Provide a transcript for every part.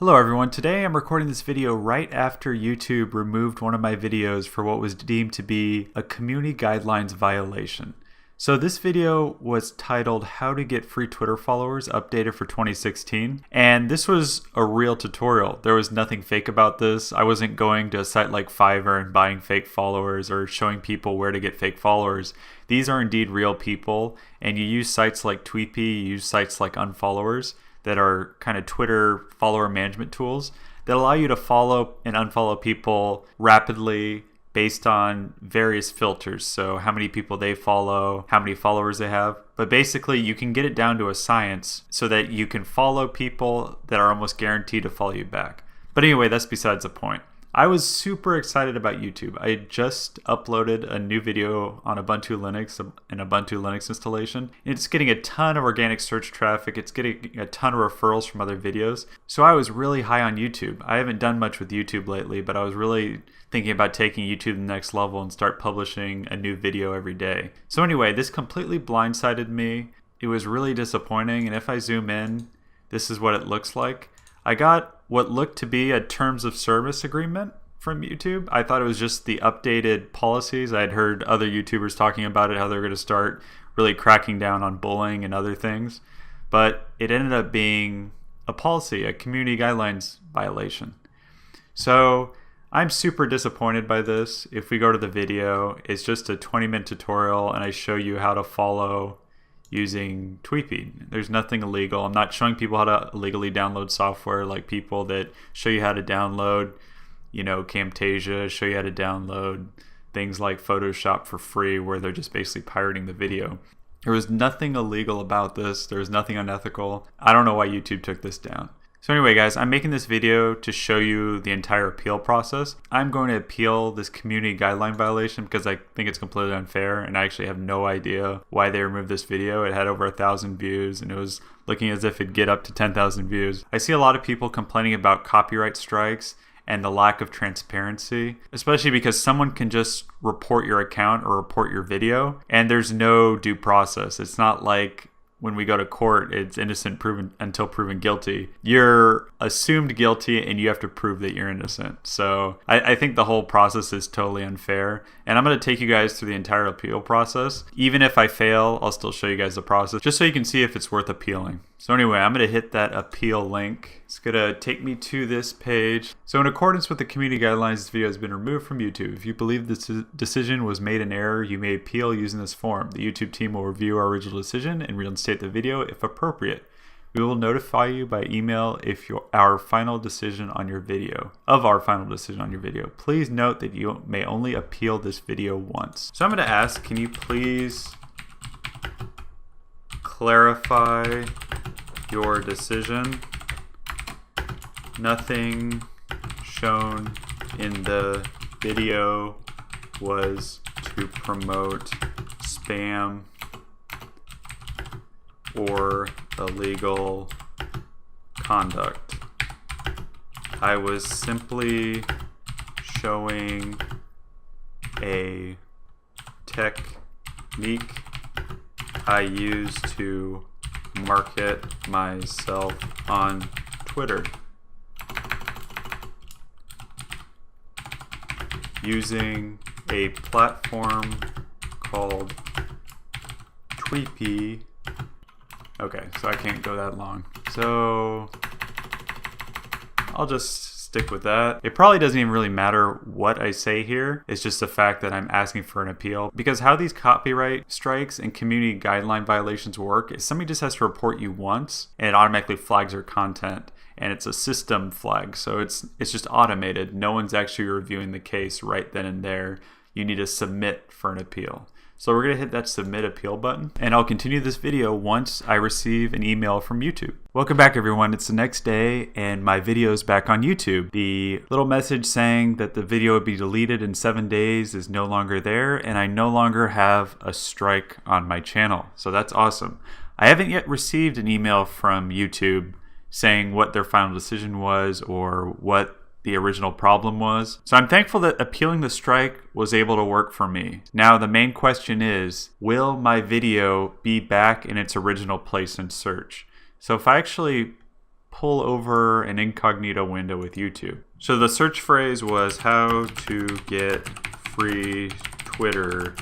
Hello everyone, today I'm recording this video right after YouTube removed one of my videos for what was deemed to be a community guidelines violation. So this video was titled How to Get Free Twitter Followers Updated for 2016, and this was a real tutorial. There was nothing fake about this. I wasn't going to a site like Fiverr and buying fake followers or showing people where to get fake followers. These are indeed real people, and you use sites like Tweepy, you use sites like Unfollowers that are kind of Twitter follower management tools that allow you to follow and unfollow people rapidly based on various filters. So how many people they follow, how many followers they have. But basically you can get it down to a science so that you can follow people that are almost guaranteed to follow you back. But anyway, that's besides the point. I was super excited about YouTube. I just uploaded a new video on Ubuntu Linux, an Ubuntu Linux installation. It's getting a ton of organic search traffic. It's getting a ton of referrals from other videos. So I was really high on YouTube. I haven't done much with YouTube lately, but I was really thinking about taking YouTube to the next level and start publishing a new video every day. So anyway, this completely blindsided me. It was really disappointing. And if I zoom in, this is what it looks like. I got what looked to be a terms of service agreement from YouTube. I thought it was just the updated policies. I had heard other YouTubers talking about it, how they're going to start really cracking down on bullying and other things. But it ended up being a policy, a community guidelines violation. So I'm super disappointed by this. If we go to the video, it's just a 20-minute tutorial and I show you how to follow using Tweepy. There's nothing illegal. I'm not showing people how to illegally download software like people that show you how to download, Camtasia, show you how to download things like Photoshop for free where they're just basically pirating the video. There was nothing illegal about this. There was nothing unethical. I don't know why YouTube took this down. So anyway, guys, I'm making this video to show you the entire appeal process. I'm going to appeal this community guideline violation because I think it's completely unfair, and I actually have no idea why they removed this video. It had over 1,000 views, and it was looking as if it'd get up to 10,000 views. I see a lot of people complaining about copyright strikes and the lack of transparency, especially because someone can just report your account or report your video, and there's no due process. It's not like when we go to court, it's innocent proven until proven guilty. You're assumed guilty and you have to prove that you're innocent. So I think the whole process is totally unfair. And I'm going to take you guys through the entire appeal process. Even if I fail, I'll still show you guys the process just so you can see if it's worth appealing. So anyway, I'm going to hit that appeal link. It's going to take me to this page. So in accordance with the community guidelines, this video has been removed from YouTube. If you believe this decision was made in error, you may appeal using this form. The YouTube team will review our original decision and reinstate the video if appropriate. We will notify you by email if our final decision on your video. Please note that you may only appeal this video once. So I'm going to ask, can you please clarify your decision? Nothing shown in the video was to promote spam or illegal conduct. I was simply showing a technique I use to market myself on Twitter using a platform called Tweepy. Okay, so I can't go that long. So I'll just stick with that. It probably doesn't even really matter what I say here. It's just the fact that I'm asking for an appeal. Because how these copyright strikes and community guideline violations work is somebody just has to report you once and it automatically flags your content. And it's a system flag, so it's just automated. No one's actually reviewing the case right then and there. You need to submit for an appeal. So we're going to hit that submit appeal button, and I'll continue this video once I receive an email from YouTube. Welcome back everyone, it's the next day and my video is back on YouTube. The little message saying that the video would be deleted in 7 days is no longer there, and I no longer have a strike on my channel. So that's awesome. I haven't yet received an email from YouTube saying what their final decision was or what the original problem was. So I'm thankful that appealing the strike was able to work for me. Now the main question is, will my video be back in its original place in search? So if I actually pull over an incognito window with YouTube. So the search phrase was how to get free Twitter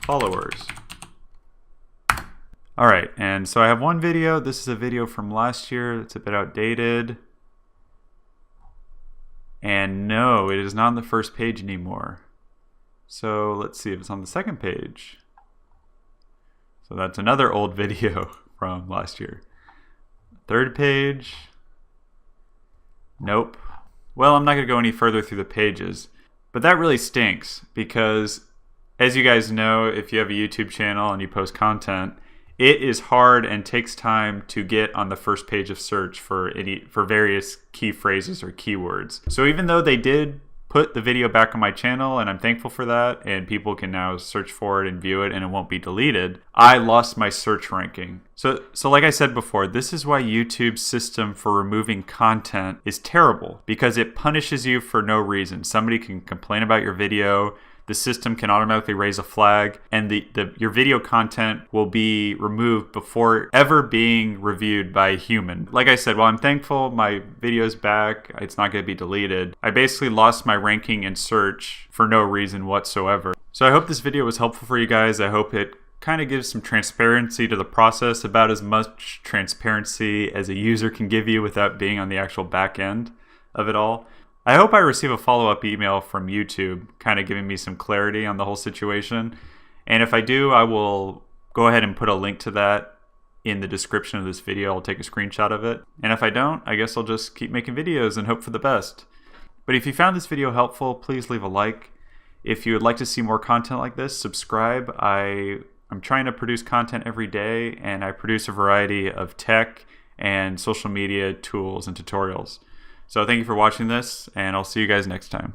followers. All right, and so I have one video. This is a video from last year. It's a bit outdated. And no, it is not on the first page anymore. So let's see if it's on the second page. So that's another old video from last year. Third page. Nope. Well, I'm not going to go any further through the pages. But that really stinks because, as you guys know, if you have a YouTube channel and you post content, it is hard and takes time to get on the first page of search for various key phrases or keywords. So even though they did put the video back on my channel, and I'm thankful for that, and people can now search for it and view it and it won't be deleted, I lost my search ranking. So like I said before, this is why YouTube's system for removing content is terrible, because it punishes you for no reason. Somebody can complain about your video, the system can automatically raise a flag, and your video content will be removed before ever being reviewed by a human. Like I said, while I'm thankful my video's back, it's not going to be deleted, I basically lost my ranking in search for no reason whatsoever. So I hope this video was helpful for you guys. I hope it kind of gives some transparency to the process, about as much transparency as a user can give you without being on the actual back end of it all. I hope I receive a follow-up email from YouTube kind of giving me some clarity on the whole situation. And if I do, I will go ahead and put a link to that in the description of this video. I'll take a screenshot of it. And if I don't, I guess I'll just keep making videos and hope for the best. But if you found this video helpful, please leave a like. If you would like to see more content like this, subscribe. I'm trying to produce content every day, and I produce a variety of tech and social media tools and tutorials. So thank you for watching this, and I'll see you guys next time.